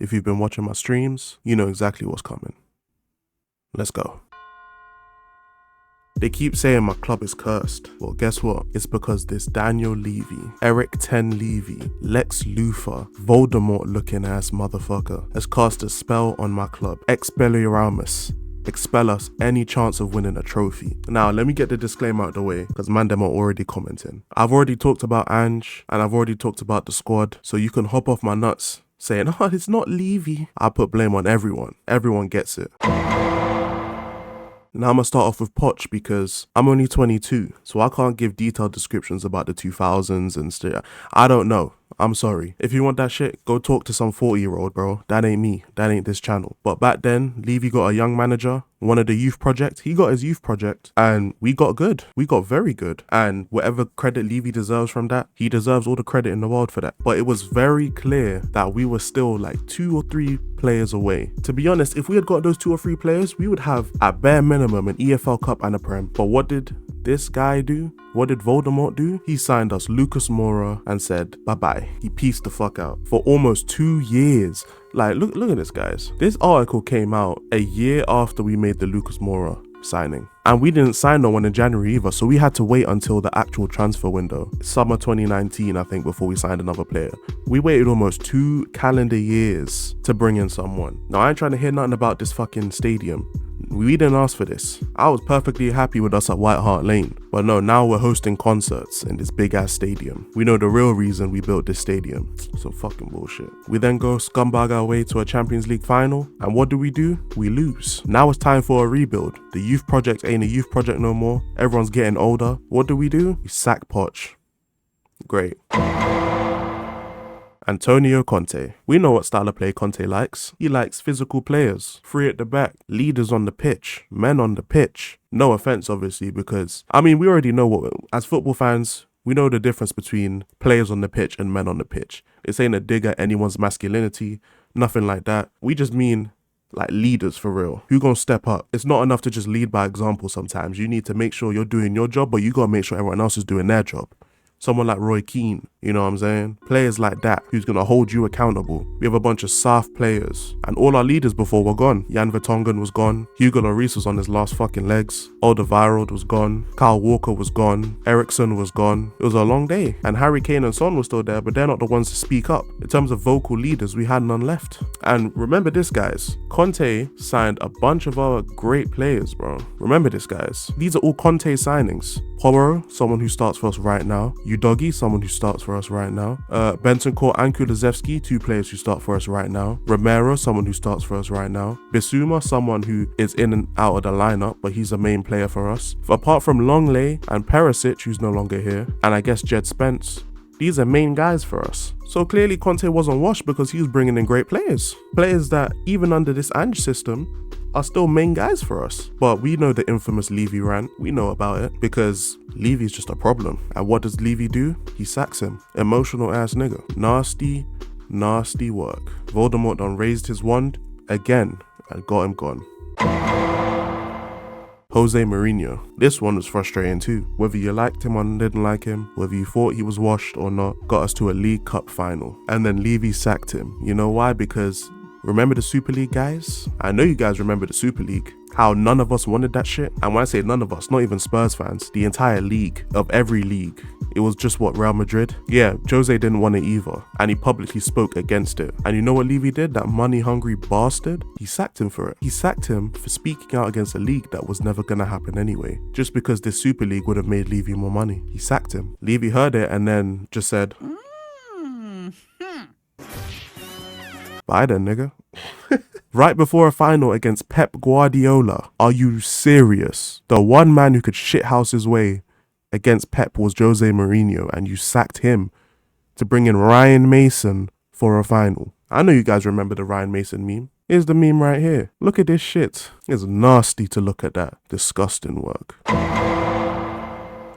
If you've been watching my streams, you know exactly what's coming. Let's go. They keep saying my club is cursed. Well, guess what? It's because this Daniel Levy, Eric Ten Levy, Lex Luthor, Voldemort looking ass motherfucker has cast a spell on my club. Expelliarmus. Expel us any chance of winning a trophy. Now, let me get the disclaimer out of the way because man them are already commenting. I've already talked about Ange and I've already talked about the squad, so you can hop off my nuts saying, oh, it's not Levy. I put blame on everyone. Everyone gets it. Now I'm going to start off with Poch because I'm only 22, so I can't give detailed descriptions about the 2000s and stuff. I don't know. I'm sorry. If you want that shit, go talk to some 40-year-old, bro. That ain't me. That ain't this channel. But back then, Levy got a young manager, one of the youth project. He got his youth project and we got good. We got very good. And whatever credit Levy deserves from that, he deserves all the credit in the world for that. But it was very clear that we were still like 2 or 3 players away. To be honest, if we had got those 2 or 3 players, we would have at bare minimum an EFL Cup and a Prem. But what did this guy do? What did Voldemort do? He signed us Lucas Moura and said bye-bye. He pieced the fuck out for almost 2 years. Like, look at this, guys. This article came out a year after we made the Lucas Moura signing. And we didn't sign no one in January either, so we had to wait until the actual transfer window. Summer 2019, I think, before we signed another player. We waited almost 2 calendar years to bring in someone. Now, I ain't trying to hear nothing about this fucking stadium. We didn't ask for this. I was perfectly happy with us at White Hart Lane. But no, now we're hosting concerts in this big ass stadium. We know the real reason we built this stadium. Some fucking bullshit. We then go scumbag our way to a Champions League final. And what do? We lose. Now it's time for a rebuild. The youth project ain't a youth project no more. Everyone's getting older. What do? We sack Poch. Great. Antonio Conte. We know what style of play Conte likes. He likes physical players, 3 at the back, leaders on the pitch, men on the pitch. No offense, obviously, because, I mean, we already know what, as football fans, we know the difference between players on the pitch and men on the pitch. This ain't a dig at anyone's masculinity, nothing like that. We just mean like leaders for real. Who gonna step up? It's not enough to just lead by example sometimes. You need to make sure you're doing your job, but you gotta make sure everyone else is doing their job. Someone like Roy Keane, you know what I'm saying? Players like that, who's going to hold you accountable. We have a bunch of soft players. And all our leaders before were gone. Jan Vertonghen was gone. Hugo Lloris was on his last fucking legs. Alderweireld was gone. Kyle Walker was gone. Eriksson was gone. It was a long day. And Harry Kane and Son were still there, but they're not the ones to speak up. In terms of vocal leaders, we had none left. And remember this, guys. Conte signed a bunch of our great players, bro. Remember this, guys. These are all Conte signings. Porro, someone who starts for us right now. Udogi, someone who starts for us right now. Bentancur and Kulusevski, 2 players who start for us right now. Romero, someone who starts for us right now. Bissouma, someone who is in and out of the lineup, but he's a main player for us. Apart from Longley and Perisic, who's no longer here, and I guess Jed Spence, these are main guys for us. So clearly Conte wasn't washed because he was bringing in great players. Players that, even under this Ange system, are still main guys for us. But we know the infamous Levy rant. We know about it because Levy's just a problem. And what does Levy do? He sacks him. Emotional ass nigga. Nasty, nasty work. Voldemort done raised his wand again and got him gone. Jose Mourinho. This one was frustrating too. Whether you liked him or didn't like him, whether you thought he was washed or not, got us to a League Cup final. And then Levy sacked him. You know why? Because remember the Super League, guys? I know you guys remember the Super League. How none of us wanted that shit. And when I say none of us, not even Spurs fans, the entire league, of every league. It was just what, Real Madrid? Yeah, Jose didn't want it either. And he publicly spoke against it. And you know what Levy did? That money-hungry bastard? He sacked him for it. He sacked him for speaking out against a league that was never gonna happen anyway. Just because this Super League would have made Levy more money. He sacked him. Levy heard it and then just said, bye then, nigga. Right before a final against Pep Guardiola. Are you serious? The one man who could shithouse his way against Pep was Jose Mourinho, and you sacked him to bring in Ryan Mason for a final. I know you guys remember the Ryan Mason meme. Here's the meme right here. Look at this shit. It's nasty to look at that. Disgusting work.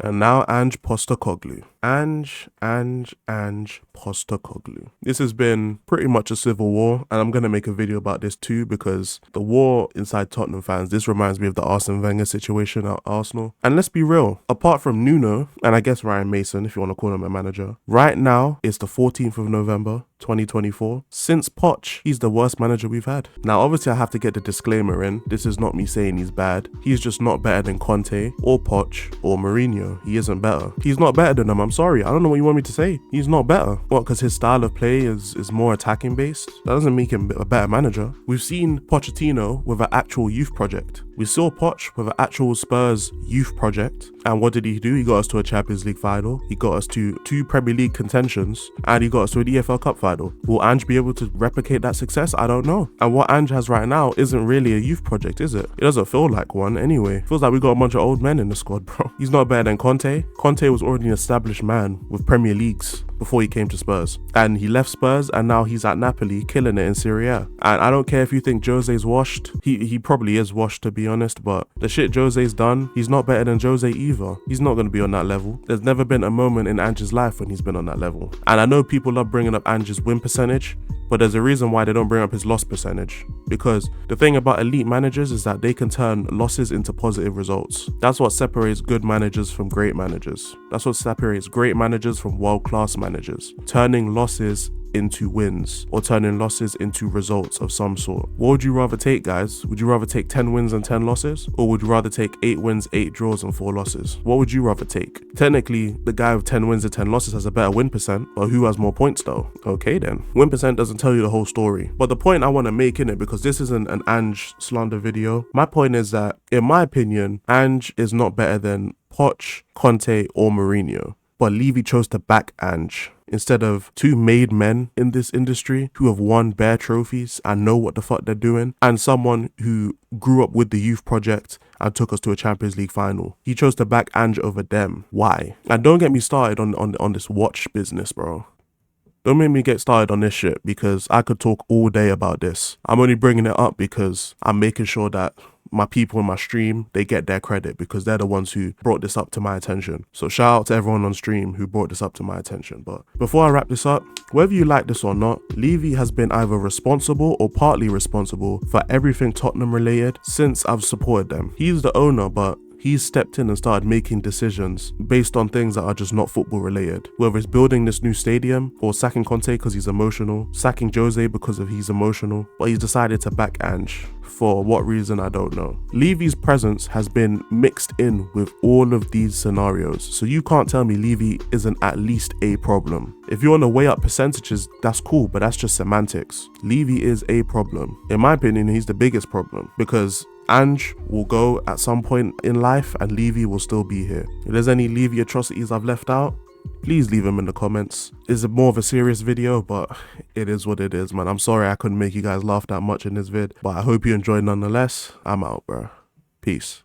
And now Ange Postecoglou. Ange Postecoglou. This has been pretty much a civil war, and I'm going to make a video about this too, because the war inside Tottenham fans, this reminds me of the Arsene Wenger situation at Arsenal. And let's be real, apart from Nuno, and I guess Ryan Mason, if you want to call him a manager, right now it's the 14th of November, 2024. Since Poch, he's the worst manager we've had. Now, obviously, I have to get the disclaimer in. This is not me saying he's bad. He's just not better than Conte or Poch or Mourinho. He isn't better. He's not better than them. I'm sorry. I don't know what you want me to say. He's not better. What, because his style of play is more attacking based? That doesn't make him a better manager. We've seen Pochettino with an actual youth project. We saw Poch with an actual Spurs youth project. And what did he do? He got us to a Champions League final. He got us to 2 Premier League contentions. And he got us to an EFL Cup final. Will Ange be able to replicate that success? I don't know. And what Ange has right now isn't really a youth project, is it? It doesn't feel like one anyway. It feels like we got a bunch of old men in the squad, bro. He's not better than Conte. Conte was already an established man with Premier Leagues before he came to Spurs. And he left Spurs and now he's at Napoli killing it in Serie A. And I don't care if you think Jose's washed. He probably is washed, to be honest, but the shit Jose's done, he's not better than Jose either. He's not going to be on that level. There's never been a moment in Ange's life when he's been on that level. And I know people love bringing up Ange's win percentage, but there's a reason why they don't bring up his loss percentage. Because the thing about elite managers is that they can turn losses into positive results. That's what separates good managers from great managers. That's what separates great managers from world-class managers. Turning losses into wins, or turning losses into results of some sort. What would you rather take, guys? Would you rather take 10 wins and 10 losses? Or would you rather take 8 wins, 8 draws and 4 losses? What would you rather take? Technically, the guy with 10 wins and 10 losses has a better win percent, but who has more points though? Okay then. Win percent doesn't tell you the whole story. But the point I want to make in it, because this isn't an Ange slander video, my point is that, in my opinion, Ange is not better than Poch, Conte or Mourinho. But Levy chose to back Ange instead of 2 made men in this industry who have won bare trophies and know what the fuck they're doing, and someone who grew up with the youth project and took us to a Champions League final. He chose to back Ange over them. Why? And don't get me started on this watch business, bro. Don't make me get started on this shit, because I could talk all day about this. I'm only bringing it up because I'm making sure that my people in my stream, they get their credit, because they're the ones who brought this up to my attention. So shout out to everyone on stream who brought this up to my attention. But before I wrap this up, whether you like this or not, Levy has been either responsible or partly responsible for everything Tottenham related since I've supported them. He's the owner, but he's stepped in and started making decisions based on things that are just not football related. Whether it's building this new stadium, or sacking Conte because he's emotional, sacking Jose because of he's emotional, but he's decided to back Ange. For what reason, I don't know. Levy's presence has been mixed in with all of these scenarios, so you can't tell me Levy isn't at least a problem. If you want to weigh up percentages, that's cool, but that's just semantics. Levy is a problem. In my opinion, he's the biggest problem, because Ange will go at some point in life and Levy will still be here. If there's any Levy atrocities I've left out, please leave them in the comments. It's more of a serious video, but it is what it is, man. I'm sorry I couldn't make you guys laugh that much in this vid, but I hope you enjoyed nonetheless. I'm out, bro. Peace.